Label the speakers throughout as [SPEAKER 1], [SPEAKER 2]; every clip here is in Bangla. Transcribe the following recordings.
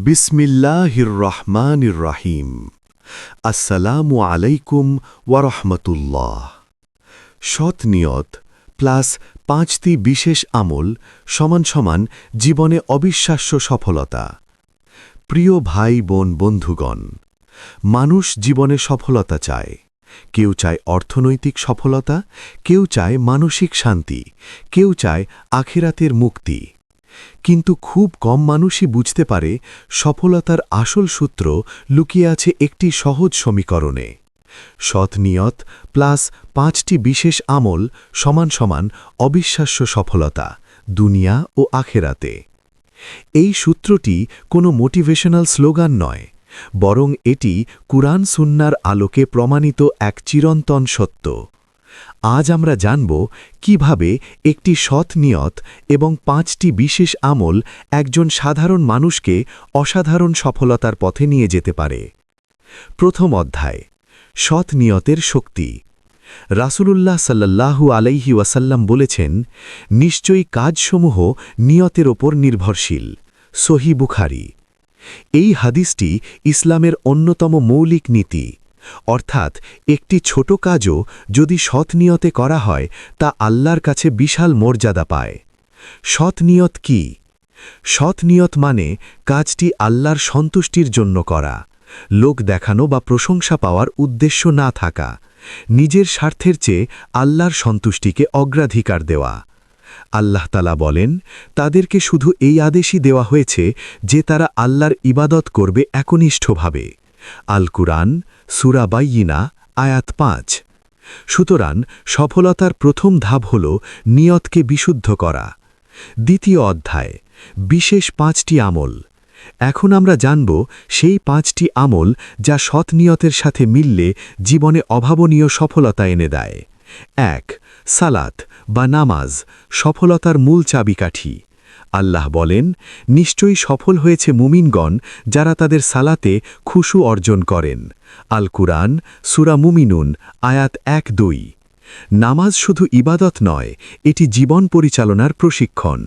[SPEAKER 1] বিসমিল্লাহির রহমানির রহিম। আসসালামু আলাইকুম ওয়া রাহমাতুল্লাহ। সৎ নিয়ত প্লাস 5টি বিশেষ আমল সমান জীবনে অবিশ্বাস্য সফলতা। প্রিয় ভাই বোন বন্ধুগণ, মানুষ জীবনে সফলতা চায়। কেউ চায় অর্থনৈতিক সফলতা, কেউ চায় মানসিক শান্তি, কেউ চায় আখিরাতের মুক্তি। কিন্তু খুব কম মানুষই বুঝতে পারে সফলতার আসল সূত্র লুকিয়ে আছে একটি সহজ সমীকরণে। সৎ নিয়ত প্লাস 5টি বিশেষ আমল সমান অবিশ্বাস্য সফলতা দুনিয়া ও আখেরাতে। এই সূত্রটি কোনো মোটিভেশনাল স্লোগান নয়, বরং এটি কুরআন সুন্নাহর আলোকে প্রমাণিত এক চিরন্তন সত্য। আজ আমরা জানব কিভাবে একটি সৎ নিয়ত এবং 5টি বিশেষ আমল একজন সাধারণ মানুষকে অসাধারণ সফলতার পথে নিয়ে যেতে পারে। প্রথম অধ্যায়, সৎ নিয়তের শক্তি। রাসূলুল্লাহ সাল্লাল্লাহু আলাইহি ওয়াসাল্লাম বলেছেন, নিশ্চয়ই কাজসমূহ নিয়তের ওপর নির্ভরশীল। সহিহ বুখারী। এই হাদিসটি ইসলামের অন্যতম মৌলিক নীতি, অর্থাৎ একটি ছোট কাজও যদি সৎ নিয়তে করা হয় তা আল্লাহর কাছে বিশাল মর্যাদা পায়। সৎ নিয়ত কি? সৎ নিয়ত মানে কাজটি আল্লাহর সন্তুষ্টির জন্য করা, লোক দেখানো বা প্রশংসা পাওয়ার উদ্দেশ্য না থাকা, নিজের স্বার্থের চেয়ে আল্লাহর সন্তুষ্টিকে অগ্রাধিকার দেওয়া। আল্লাহ তাআলা বলেন, তাদেরকে শুধু এই আদেশই দেওয়া হয়েছে যে তারা আল্লাহর ইবাদত করবে একনিষ্ঠভাবে। আল কুরআন সূরা বাইয়িনা আয়াত 5। সুতরাং সফলতার প্রথম ধাপ হল নিয়তকে বিশুদ্ধ করা। দ্বিতীয় অধ্যায়, বিশেষ 5টি আমল। এখন আমরা জানব সেই 5টি আমল যা সৎ নিয়তের সাথে মিললে জীবনে অভাবনীয় সফলতা এনে দেয়। 1. সালাত বা নামাজ, সফলতার মূল চাবিকাঠি। আল্লাহ বলেন, নিশ্চয়ই সফল হয়েছে মুমিনগণ যারা তাদের সালাতে খুশু অর্জন করেন। আল কুরআন সূরা মুমিনুন আয়াত 1-2। নামাজ শুধু ইবাদত নয়, এটি জীবন পরিচালনার প্রশিক্ষণ।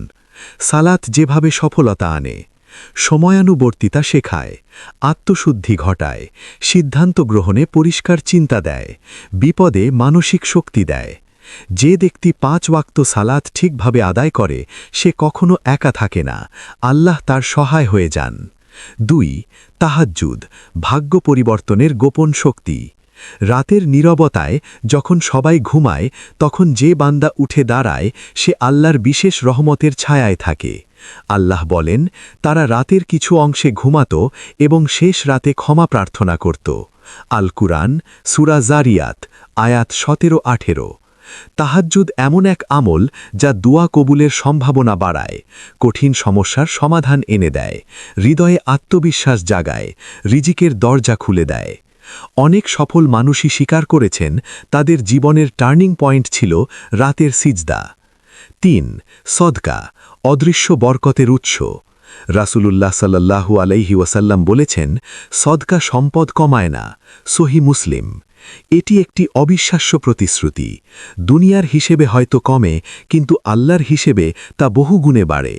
[SPEAKER 1] সালাত যেভাবে সফলতা আনে, সময়ানুবর্তিতা শেখায়, আত্মশুদ্ধি ঘটায়, সিদ্ধান্ত গ্রহণে পরিষ্কার চিন্তা দেয়, বিপদে মানসিক শক্তি দেয়। যে ব্যক্তি 5 ওয়াক্ত সালাত ঠিকভাবে আদায় করে সে কখনো একা থাকে না, আল্লাহ তার সহায় হয়ে যান। 2. তাহাজ্জুদ, ভাগ্য পরিবর্তনের গোপন শক্তি। রাতের নীরবতায় যখন সবাই ঘুমায় তখন যে বান্দা উঠে দাঁড়ায় সে আল্লাহর বিশেষ রহমতের ছায়ায় থাকে। আল্লাহ বলেন, তারা রাতের কিছু অংশে ঘুমাত এবং শেষ রাতে ক্ষমা প্রার্থনা করত। আল কুরআন সূরা জারিয়াত আয়াত 17-18। তাহাজ্জুদ এমন এক আমল যা দুয়া কবুলের সম্ভাবনা বাড়ায়, কঠিন সমস্যার সমাধান এনে দেয়, হৃদয়ে আত্মবিশ্বাস জাগায়, রিজিকের দরজা খুলে দেয়। অনেক সফল মানুষই স্বীকার করেছেন তাদের জীবনের টার্নিং পয়েন্ট ছিল রাতের সিজদা। 3. সদকা, অদৃশ্য বরকতের উৎস। রাসূলুল্লাহ সাল্লাল্লাহু আলাইহি ওয়াসাল্লাম বলেছেন, সদকা সম্পদ কমায় না। সহিহ মুসলিম। এটি একটি অবিশ্বাস্য প্রতিশ্রুতি। দুনিয়ার হিসেবে হয়তো কমে, কিন্তু আল্লাহর হিসেবে তা বহুগুণে বাড়ে।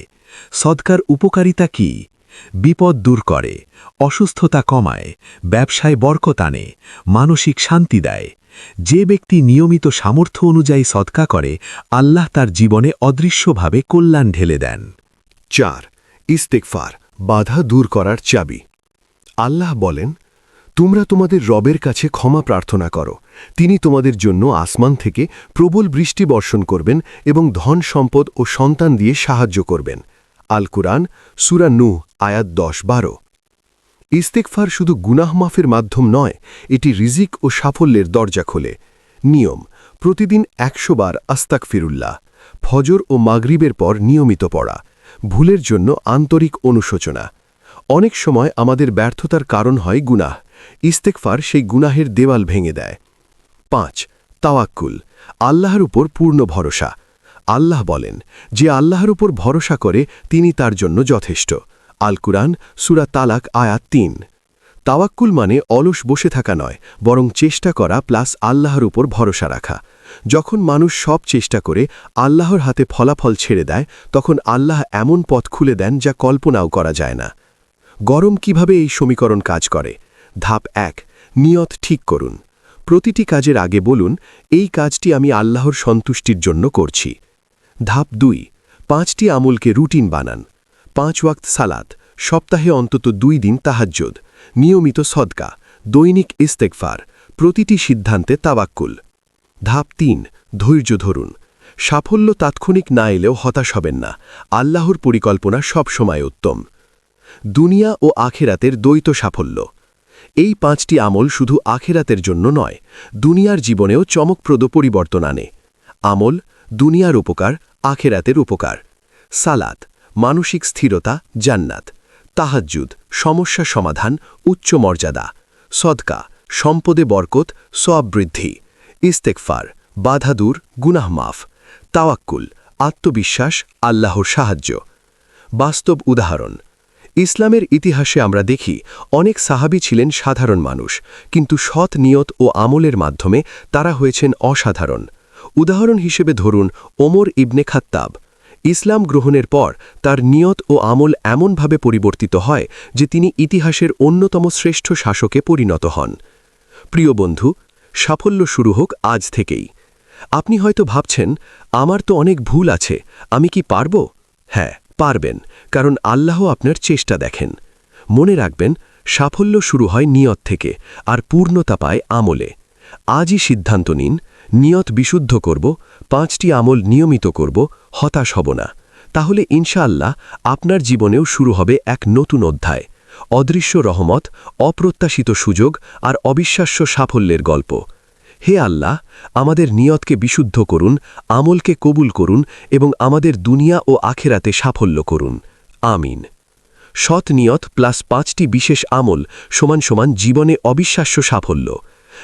[SPEAKER 1] সদকার উপকারিতা কি? বিপদ দূর করে, অসুস্থতা কমায়, ব্যবসায় বরকত আনে, মানসিক শান্তি দেয়। যে ব্যক্তি নিয়মিত সামর্থ্য অনুযায়ী সদকা করে আল্লাহ তার জীবনে অদৃশ্যভাবে কল্যাণ ঢেলে দেন।
[SPEAKER 2] 4. ইস্তেগফার, বাধা দূর করার চাবি। আল্লাহ বলেন, তোমরা তোমাদের রবের কাছে ক্ষমা প্রার্থনা করো, তিনি তোমাদের জন্য আসমান থেকে প্রবল বৃষ্টি বর্ষণ করবেন এবং ধন সম্পদ ও সন্তান দিয়ে সাহায্য করবেন। আল কুরআন সূরা নূহ আয়াত 10-12। ইস্তেগফার শুধু গুনাহ মাফের মাধ্যম নয়, এটি রিজিক ও সাফল্যের দরজা খোলে। নিয়ম: প্রতিদিন 100 বার আস্তাগফিরুল্লাহ, ফজর ও মাগরিবের পর নিয়মিত পড়া। ভুলের জন্য আন্তরিক অনুশোচনা। অনেক সময় আমাদের ব্যর্থতার কারণ হয় গুনাহ, ইস্তেগফার সেই গুনাহের দেওয়াল ভেঙে দেয়। 5. তাওয়াক্কুল, আল্লাহর উপর পূর্ণ ভরসা। আল্লাহ বলেন, যে আল্লাহর উপর ভরসা করে তিনি তার জন্য যথেষ্ট। আল কুরআন সূরা তালাক আয়াত 3। তাওয়াক্কুল মানে অলস বসে থাকা নয়, বরং চেষ্টা করা প্লাস আল্লাহর উপর ভরসা রাখা। যখন মানুষ সব চেষ্টা করে আল্লাহর হাতে ফলাফল ছেড়ে দেয় তখন আল্লাহ এমন পথ খুলে দেন যা কল্পনাও করা যায় না। গরম কিভাবে এই সমীকরণ কাজ করে? ধাপ 1, নিয়ত ঠিক করুন। প্রতিটি কাজের আগে বলুন, এই কাজটি আমি আল্লাহর সন্তুষ্টির জন্য করছি। ধাপ 2, 5টি আমলকে রুটিন বানান। 5 ওয়াক্ত সালাত, সপ্তাহে অন্তত 2 দিন তাহাজ্জুদ, নিয়মিত সদকা, দৈনিক ইস্তেগফার, প্রতিটি সিদ্ধান্তে তাওয়াক্কুল। ধাপ 3, ধৈর্য ধরুন। সাফল্য তাৎক্ষণিক না এলেও হতাশ হবেন না, আল্লাহর পরিকল্পনা সবসময় উত্তম। দুনিয়া ও আখেরাতের দ্বৈত সাফল্য। এই 5টি আমল শুধু আখেরাতের জন্য নয়, দুনিয়ার জীবনেও চমকপ্রদ পরিবর্তন আনে। আমল, দুনিয়ার উপকার, আখেরাতের উপকার। সালাত, মানসিক স্থিরতা, জান্নাত। তাহাজ্জুদ, সমস্যা সমাধান, উচ্চ মর্যাদা। সদকা, সম্পদে বরকত, সওয়াব বৃদ্ধি। ইস্তেগফার, বাধা দূর, গুনাহ মাফ। তাওয়াক্কুল, আত্মবিশ্বাস, আল্লাহর সাহায্য। বাস্তব উদাহরণ। ইসলামের ইতিহাসে আমরা দেখি অনেক সাহাবী ছিলেন সাধারণ মানুষ, কিন্তু সৎ নিয়ত ও আমলের মাধ্যমে তারা হয়েছেন অসাধারণ। উদাহরণ হিসেবে ধরুন ওমর ইবনে খাত্তাব। ইসলাম গ্রহণের পর তার নিয়ত ও আমল এমনভাবে পরিবর্তিত হয় যে তিনি ইতিহাসের অন্যতম শ্রেষ্ঠ শাসকে পরিণত হন। প্রিয় বন্ধু, সাফল্য শুরু হোক আজ থেকেই। আপনি হয়তো ভাবছেন, আমার তো অনেক ভুল আছে, আমি কি পারব? হ্যাঁ, পারবেন, কারণ আল্লাহ আপনার চেষ্টা দেখেন। মনে রাখবেন, সাফল্য শুরু হয় নিয়ত থেকে, আর পূর্ণতা পায় আমলে। আজই সিদ্ধান্ত নিন, নিয়ত বিশুদ্ধ করব, 5টি আমল নিয়মিত করব, হতাশ হব না। তাহলে ইনশাআল্লাহ আপনার জীবনেও শুরু হবে এক নতুন অধ্যায়, অদৃশ্য রহমত, অপ্রত্যাশিত সুযোগ আর অবিশ্বাস্য সাফল্যের গল্প। হে আল্লাহ, আমাদের নিয়তকে বিশুদ্ধ করুন, আমলকে কবুল করুন এবং আমাদের দুনিয়া ও আখেরাতে সাফল্য করুন। আমিন। সৎ নিয়ত প্লাস 5টি বিশেষ আমল সমান জীবনে অবিশ্বাস্য সাফল্য।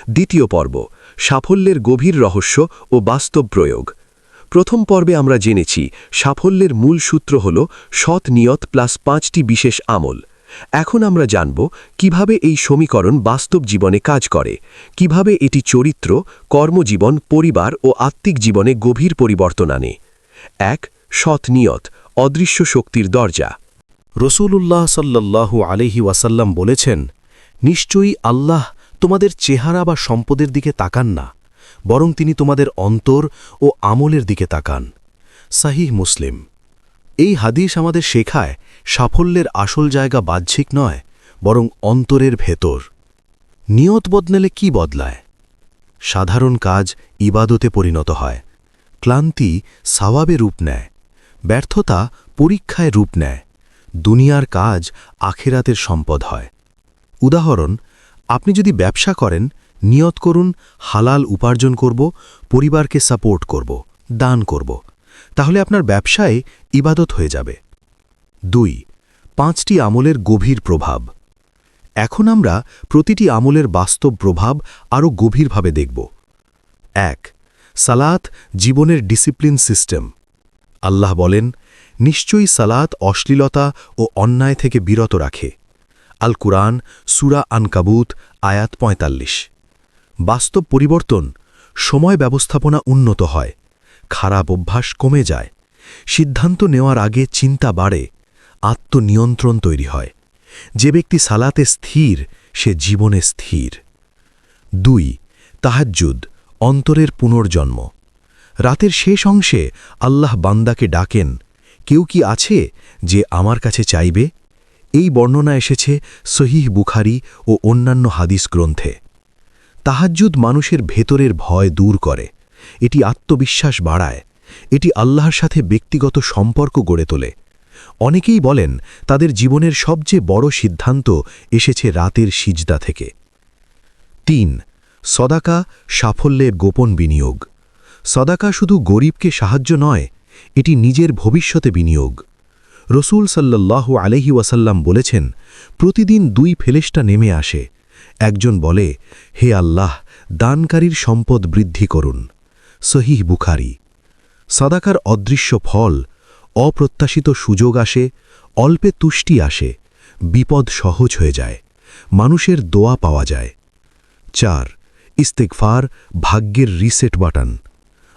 [SPEAKER 2] দ্বিতীয় পর্ব, সাফল্যের গভীর রহস্য ও বাস্তব প্রয়োগ। প্রথম পর্বে আমরা জেনেছি সাফল্যের মূল সূত্র হল সৎ নিয়ত প্লাস 5টি বিশেষ আমল। এখন আমরা জানব কিভাবে এই সমীকরণ বাস্তব জীবনে কাজ করে, কিভাবে এটি চরিত্র, কর্মজীবন, পরিবার ও আত্মিক জীবনে গভীর পরিবর্তন আনে। 1, সৎ নিয়ত, অদৃশ্য শক্তির দরজা।
[SPEAKER 3] রসূলুল্লাহ সাল্লাল্লাহু আলাইহি ওয়াসাল্লাম বলেছেন, নিশ্চয়ই আল্লাহ তোমাদের চেহারা বা সম্পদের দিকে তাকান না, বরং তিনি তোমাদের অন্তর ও আমলের দিকে তাকান। সাহিহ মুসলিম। এই হাদিস আমাদের শেখায় সাফল্যের আসল জায়গা বাহ্যিক নয়, বরং অন্তরের ভেতর। নিয়ত বদলালে কি বদলায়? সাধারণ কাজ ইবাদতে পরিণত হয়, ক্লান্তি সাওয়াবে রূপ নেয়, ব্যর্থতা পরীক্ষায় রূপ নেয়, দুনিয়ার কাজ আখিরাতের সম্পদ হয়। উদাহরণ, আপনি যদি ব্যবসা করেন, নিয়ত করুন হালাল উপার্জন করব, পরিবারকে সাপোর্ট করব, দান করব, তাহলে আপনার ব্যবসায় ইবাদত হয়ে যাবে। 2, 5টি আমলের গভীর প্রভাব। এখন আমরা প্রতিটি আমলের বাস্তব প্রভাব আরও গভীরভাবে দেখব। 1, সালাত জীবনের ডিসিপ্লিন সিস্টেম। আল্লাহ বলেন, নিশ্চয়ই সালাত অশ্লীলতা ও অন্যায় থেকে বিরত রাখে। আল কুরআন, সূরা আনকাবুত, আয়াত 45। বাস্তব পরিবর্তন, সময় ব্যবস্থাপনা উন্নত হয়, খারাপ অভ্যাস কমে যায়, সিদ্ধান্ত নেওয়ার আগে চিন্তা বাড়ে, আত্মনিয়ন্ত্রণ তৈরি হয়। যে ব্যক্তি সালাতে স্থির, সে জীবনে স্থির। 2, তাহাজ্জুদ, অন্তরের পুনর্জন্ম। রাতের শেষ অংশে আল্লাহ বান্দাকে ডাকেন, কেউ কি আছে যে আমার কাছে চাইবে? এই বর্ণনা এসেছে সহিহ বুখারী ও অন্যান্য হাদিস গ্রন্থে। তাহাজ্জুদ মানুষের ভেতরের ভয় দূর করে, এটি আত্মবিশ্বাস বাড়ায়, এটি আল্লাহর সাথে ব্যক্তিগত সম্পর্ক গড়ে তোলে। অনেকেই বলেন তাদের জীবনের সবচেয়ে বড় সিদ্ধান্ত এসেছে রাতের সিজদা থেকে। 3, সদাকা সাফল্যের গোপন বিনিয়োগ। সদাকা শুধু গরিবকে সাহায্য নয়, এটি নিজের ভবিষ্যতে বিনিয়োগ। রসূল সাল্লাল্লাহু আলাইহি ওয়াসাল্লাম বলেছেন, প্রতিদিন 2 ফেরেশতা নেমে আসে, একজন বলে, হে আল্লাহ, দানকারীর সম্পদ বৃদ্ধি করুন। সহিহ বুখারী। সাদাকার অদৃশ্য ফল, অপ্রত্যাশিত সুযোগ আসে, অল্পে তুষ্টি আসে, বিপদ সহজ হয়ে যায়, মানুষের দোয়া পাওয়া যায়। 4, ইস্তেগফার ভাগ্যের রিসেট বাটন।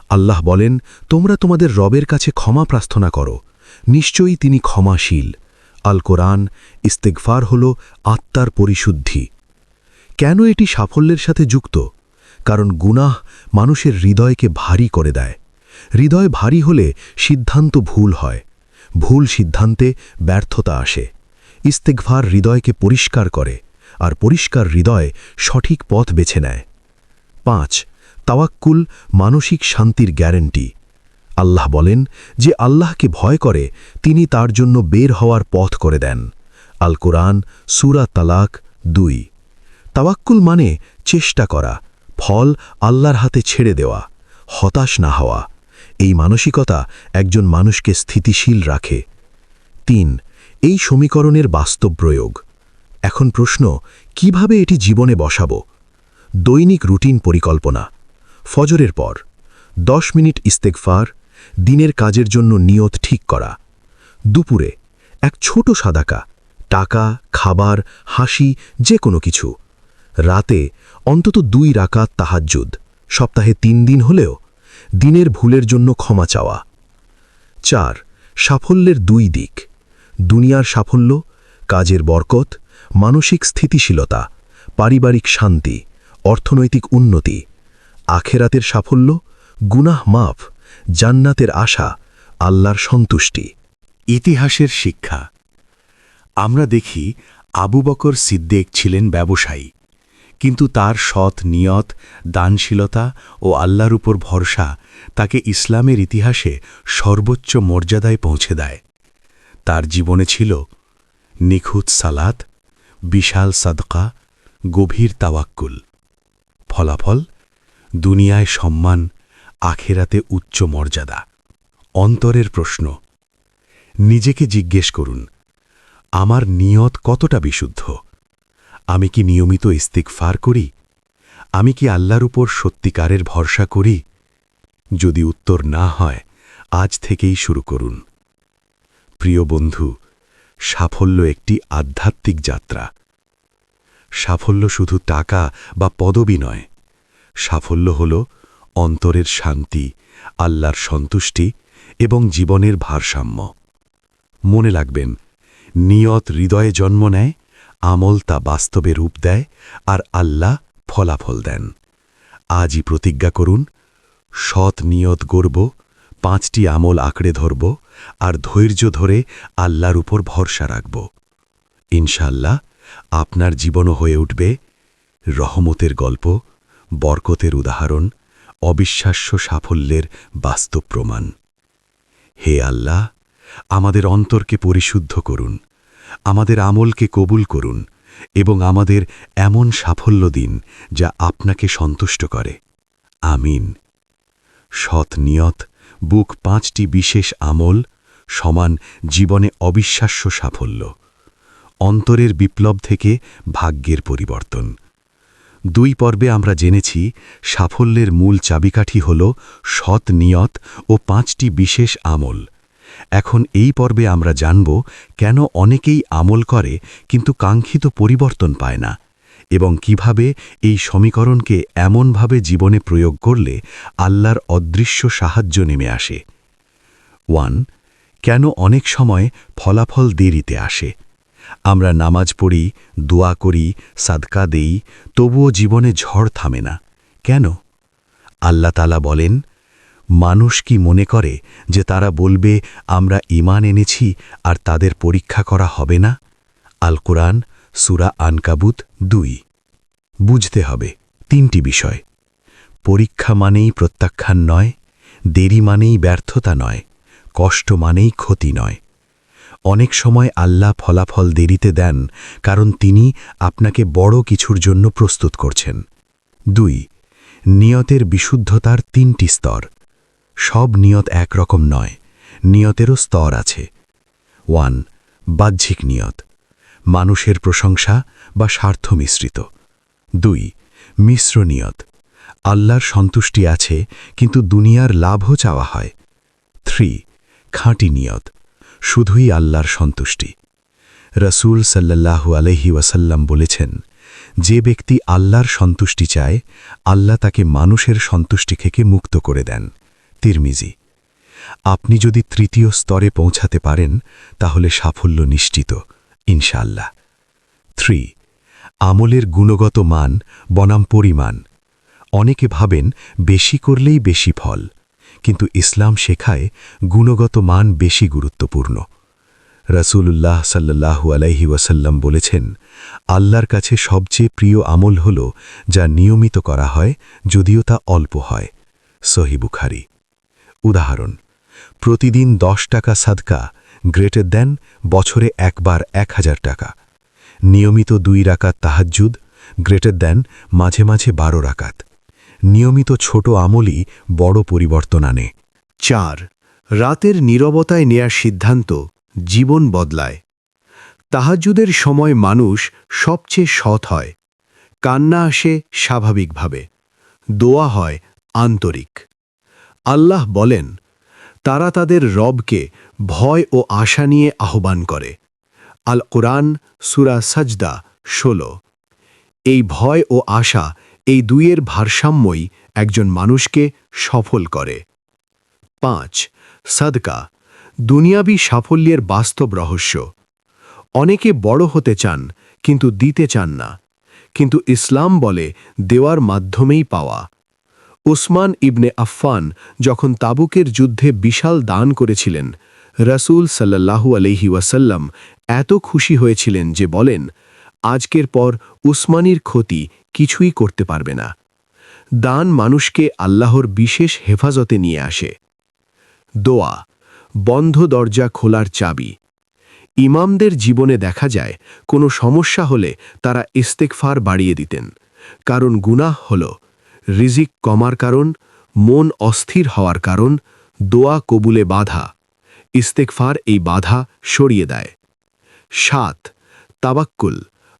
[SPEAKER 3] আল্লাহ বলেন, তোমরা তোমাদের রবের কাছে ক্ষমা প্রার্থনা করো, নিশ্চয়ই তিনি ক্ষমাশীল। আল কোরআন ইস্তেগফার হল আত্মার পরিশুদ্ধি। কেন এটি সাফল্যের সাথে যুক্ত? কারণ গুনাহ মানুষের হৃদয়কে ভারী করে দেয়। হৃদয় ভারী হলে সিদ্ধান্ত ভুল হয়, ভুল সিদ্ধান্তে ব্যর্থতা আসে। ইস্তেগফার হৃদয়কে পরিষ্কার করে, আর পরিষ্কার হৃদয় সঠিক পথ বেছে নেয়। 5. তাওয়াক্কুল মানসিক শান্তির গ্যারান্টি। আল্লাহ বলেন, যে আল্লাহকে ভয় করে তিনি তার জন্য বের হওয়ার পথ করে দেন। আল কোরআন সূরা তালাক 2। তাওয়াক্কুল মানে চেষ্টা করা, ফল আল্লাহর হাতে ছেড়ে দেওয়া, হতাশ না হওয়া। এই মানসিকতা একজন মানুষকে স্থিতিশীল রাখে। 3. এই সমীকরণের বাস্তব প্রয়োগ। এখন প্রশ্ন, কিভাবে এটি জীবনে বসাবো? দৈনিক রুটিন পরিকল্পনা। ফজরের পর 10 মিনিট ইস্তেগফার, দিনের কাজের জন্য নিয়ত ঠিক করা। দুপুরে এক ছোট সাদাকা, টাকা, খাবার, হাসি, যে কোনো কিছু। রাতে অন্তত 2 রাকাত তাহাজ্জুদ, সপ্তাহে 3 দিন হলেও। দিনের ভুলের জন্য ক্ষমা চাওয়া। 4. সাফল্যের 2 দিক। দুনিয়ার সাফল্য, কাজের বরকত, মানসিক স্থিতিশীলতা, পারিবারিক শান্তি, অর্থনৈতিক উন্নতি। আখেরাতের সাফল্য, গুনাহ মাফ, জান্নাতের আশা, আল্লাহর সন্তুষ্টি।
[SPEAKER 1] ইতিহাসের শিক্ষা। আমরা দেখি আবু বকর সিদ্দিক ছিলেন ব্যবসায়ী, কিন্তু তার সৎ নিয়ত, দানশীলতা ও আল্লাহর উপর ভরসা তাকে ইসলামের ইতিহাসে সর্বোচ্চ মর্যাদায় পৌঁছে দেয়। তার জীবনে ছিল নিখুঁত সালাত, বিশাল সাদকা, গভীর তাওয়াক্কুল। ফলাফল, দুনিয়ায় সম্মান, আখেরাতে উচ্চ মর্যাদা। অন্তরের প্রশ্ন, নিজেকে জিজ্ঞেস করুন, আমার নিয়ত কতটা বিশুদ্ধ? আমি কি নিয়মিত ইস্তিগফার করি? আমি কি আল্লাহর উপর সত্যিকারের ভরসা করি? যদি উত্তর না হয়, আজ থেকেই শুরু করুন। প্রিয় বন্ধু, সাফল্য একটি আধ্যাত্মিক যাত্রা। সাফল্য শুধু টাকা বা পদবি নয়, সাফল্য হল অন্তরের শান্তি, আল্লাহর সন্তুষ্টি এবং জীবনের ভারসাম্য। মনে রাখবেন, নিয়ত হৃদয়ে জন্ম নেয়, আমল তা বাস্তবে রূপ দেয়, আর আল্লাহ ফলাফল দেন। আজই প্রতিজ্ঞা করুন, সৎ নিয়ত গড়ব, 5টি আমল আঁকড়ে ধরব, আর ধৈর্য ধরে আল্লাহর উপর ভরসা রাখব। ইনশাআল্লাহ আপনার জীবনও হয়ে উঠবে রহমতের গল্প, বরকতের উদাহরণ, অবিশ্বাস্য সাফল্যের বাস্তব প্রমাণ। হে আল্লাহ, আমাদের অন্তরকে পরিশুদ্ধ করুন, আমাদের আমলকে কবুল করুন এবং আমাদের এমন সাফল্য দিন যা আপনাকে সন্তুষ্ট করে। আমিন। সৎ নিয়ত, বুক 5টি বিশেষ আমল সমান জীবনে অবিশ্বাস্য সাফল্য। অন্তরের বিপ্লব থেকে ভাগ্যের পরিবর্তন। 2 পর্বে আমরা জেনেছি সাফল্যের মূল চাবিকাঠি হল সৎ নিয়ত ও 5টি বিশেষ আমল। এখন এই পর্বে আমরা জানব কেন অনেকেই আমল করে কিন্তু কাঙ্ক্ষিত পরিবর্তন পায় না, এবং কিভাবে এই সমীকরণকে এমনভাবে জীবনে প্রয়োগ করলে আল্লাহর অদৃশ্য সাহায্য নেমে আসে। 1. কেন অনেক সময় ফলাফল দেরিতে আসে? আমরা নামাজ পড়ি, দোয়া করি, সাদকা দেই, তবুও জীবনে ঝড় থামে না। কেন? আল্লাহ তাআলা বলেন, মানুষ কি মনে করে যে তারা বলবে আমরা ঈমান এনেছি আর তাদের পরীক্ষা করা হবে না? আল কোরআন সূরা আনকাবুত 2। বুঝতে হবে 3টি বিষয়। পরীক্ষা মানেই প্রত্যাখ্যান নয়, দেরি মানেই ব্যর্থতা নয়, কষ্ট মানেই ক্ষতি নয়। অনেক সময় আল্লাহ ফলাফল দেরিতে দেন কারণ তিনি আপনাকে বড় কিছুর জন্য প্রস্তুত করছেন। 2. নিয়তের বিশুদ্ধতার 3টি স্তর। সব নিয়ত একরকম নয়, নিয়তেরও স্তর আছে। 1. বাহ্যিক নিয়ত, মানুষের প্রশংসা বা স্বার্থ মিশ্রিত। 2. মিশ্র নিয়ত, আল্লাহর সন্তুষ্টি আছে কিন্তু দুনিয়ার লাভও চাওয়া হয়। 3. খাঁটি নিয়ত, শুধুই আল্লাহর সন্তুষ্টি। রাসূল সাল্লাল্লাহু আলাইহি ওয়াসাল্লাম বলেছেন, যে ব্যক্তি আল্লাহর সন্তুষ্টি চায়, আল্লাহ তাকে মানুষের সন্তুষ্টি থেকে মুক্ত করে দেন। তিরমিজি। আপনি যদি তৃতীয় স্তরে পৌঁছাতে পারেন তাহলে সাফল্য নিশ্চিত ইনশাআল্লাহ। 3. আমলের গুণগত মান বনাম পরিমাণ। অনেকে ভাবেন বেশি করলেই বেশি ফল, কিন্তু ইসলাম শেখায় গুণগত মান বেশি গুরুত্বপূর্ণ। রাসূলুল্লাহ সাল্লাল্লাহু আলাইহি ওয়াসাল্লাম বলেছেন, আল্লাহর কাছে সবচেয়ে প্রিয় আমল হল যা নিয়মিত করা হয়, যদিও তা অল্প হয়। সহিহ বুখারী। উদাহরণ, প্রতিদিন 10 টাকা সাদকা গ্রেটার দেন বছরে একবার 1000 টাকা। নিয়মিত 2 রাকাত তাহাজ্জুদ গ্রেটার দেন মাঝে মাঝে 12 রাকাত। নিয়মিত ছোট আমলই বড় পরিবর্তন আনে।
[SPEAKER 2] 4. রাতের নীরবতায় নেয়ার সিদ্ধান্ত জীবন বদলায়। তাহাজ্জুদের সময় মানুষ সবচেয়ে সৎ হয়। কান্না আসে স্বাভাবিকভাবে, দোয়া হয় আন্তরিক। আল্লাহ বলেন, তারা তাদের রবকে ভয় ও আশা নিয়ে আহ্বান করে। আল কোরআন সূরা সাজদা 16। এই ভয় ও আশা, এই দুইয়ের ভারসাম্যই একজন মানুষকে সফল করে। 5. সাদকা দুনিয়াবী সাফল্যের বাস্তব রহস্য। অনেকে বড় হতে চান কিন্তু দিতে চান না, কিন্তু ইসলাম বলে দেওয়ার মাধ্যমেই পাওয়া। উসমান ইবনে আফফান যখন তাবুকের যুদ্ধে বিশাল দান করেছিলেন, রাসূল সাল্লাল্লাহু আলাইহি ওয়াসাল্লাম এত খুশি হয়েছিলেন যে বলেন, আজকের পর উসমানীর ক্ষতি কিছুই করতে পারবে না। দান মানুষকে আল্লাহর বিশেষ হেফাজতে নিয়ে আসে। দোয়া বন্ধ দরজা খোলার চাবি। ইমামদের জীবনে দেখা যায়, কোনো সমস্যা হলে তারা ইস্তেগফার বাড়িয়ে দিতেন। কারণ গুনাহ হল রিজিক কমার কারণ, মন অস্থির হওয়ার কারণ, দোয়া কবুলে বাধা। ইস্তেগফার এই বাধা সরিয়ে দেয়। 7. তাওয়াক্কুল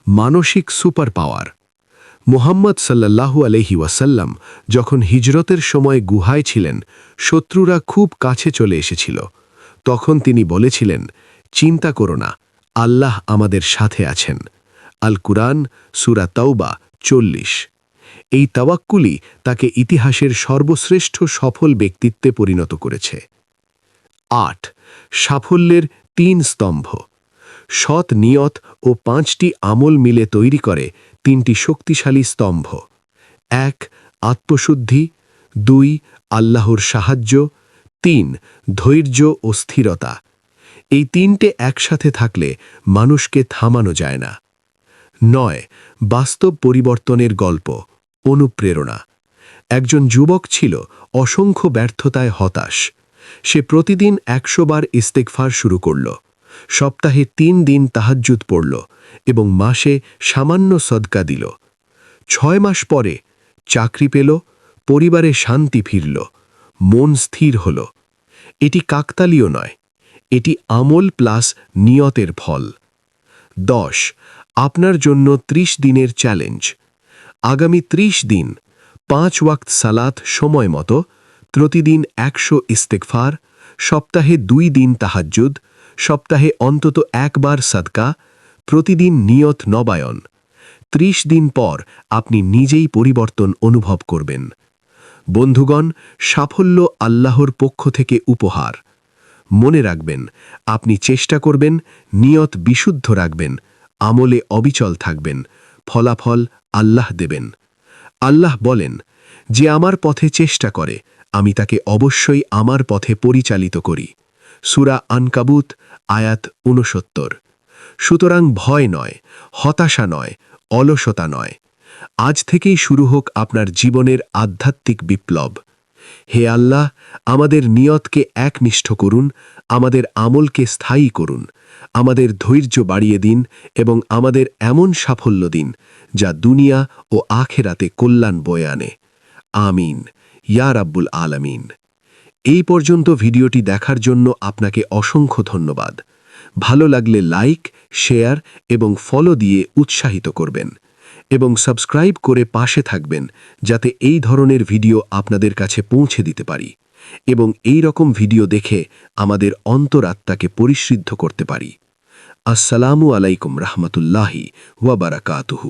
[SPEAKER 2] মানসিক সুপার পাওয়ার। মুহাম্মদ সাল্লাল্লাহু আলাইহি ওয়াসাল্লাম যখন হিজরতের সময় গুহায় ছিলেন, শত্রুরা খুব কাছে চলে এসেছিল। তখন তিনি বলেছিলেন, চিন্তা করো না, আল্লাহ আমাদের সাথে আছেন। আল কুরআন সূরা তাওবা 40। এই তাওয়াক্কুলই তাকে ইতিহাসের সর্বশ্রেষ্ঠ সফল ব্যক্তিত্বে পরিণত করেছে। 8. সাফল্যের 3 স্তম্ভ। সৎ নিয়ত ও 5টি আমল মিলে তৈরি করে 3টি শক্তিশালী স্তম্ভ। 1. আত্মশুদ্ধি, 2. আল্লাহর সাহায্য, 3. ধৈর্য ও স্থিরতা। এই 3টে একসাথে থাকলে মানুষকে থামানো যায় না। 9. বাস্তব পরিবর্তনের গল্প, অনুপ্রেরণা। একজন যুবক ছিল অসংখ্য ব্যর্থতায় হতাশ। সে প্রতিদিন 100 বার ইস্তেগফার শুরু করল, সপ্তাহে 3 দিন তাহাজ্জুদ পড়ল এবং মাসে সামান্য সদকা দিল। 6 মাস পরে চাকরি পেল, পরিবারে শান্তি ফিরল, মন স্থির হল। এটি কাকতালীয় নয়, এটি আমল প্লাস নিয়তের ফল। 10. আপনার জন্য 30 দিনের চ্যালেঞ্জ। আগামী 30 দিন 5 ওয়াক্ত সালাত সময় মতো, প্রতিদিন 100 ইস্তেগফার, সপ্তাহে 2 দিন তাহাজ্জুদ, সপ্তাহে অন্তত 1 বার সাদকা, প্রতিদিন নিয়ত নবায়ন। 30 দিন পর আপনি নিজেই পরিবর্তন অনুভব করবেন। বন্ধুগণ, সাফল্য আল্লাহর পক্ষ থেকে উপহার। মনে রাখবেন, আপনি চেষ্টা করবেন, নিয়ত বিশুদ্ধ রাখবেন, আমলে অবিচল থাকবেন, ফলাফল আল্লাহ দেবেন। আল্লাহ বলেন, যে আমার পথে চেষ্টা করে আমি তাকে অবশ্যই আমার পথে পরিচালিত করি। সূরা আনকাবুত আয়াত 69। সুতরাং ভয় নয়, হতাশা নয়, অলসতা নয়। আজ থেকেই শুরু হোক আপনার জীবনের আধ্যাত্মিক বিপ্লব। হে আল্লাহ, আমাদের নিয়তকে একনিষ্ঠ করুন, আমাদের আমলকে স্থায়ী করুন, আমাদের ধৈর্য বাড়িয়ে দিন এবং আমাদের এমন সাফল্য দিন যা দুনিয়া ও আখেরাতে কল্যাণ বয়ে আনে। আমিন ইয়া রাব্বুল আলামিন। এই পর্যন্ত ভিডিওটি দেখার জন্য আপনাকে অসংখ্য ধন্যবাদ। ভালো লাগলে লাইক, শেয়ার এবং ফলো দিয়ে উৎসাহিত করবেন এবং সাবস্ক্রাইব করে পাশে থাকবেন, যাতে এই ধরনের ভিডিও আপনাদের কাছে পৌঁছে দিতে পারি এবং এই রকম ভিডিও দেখে আমাদের অন্তরাত্মাকে পরিশুদ্ধ করতে পারি। আসসালামু আলাইকুম রাহমাতুল্লাহি ওয়া বারাকাতুহু।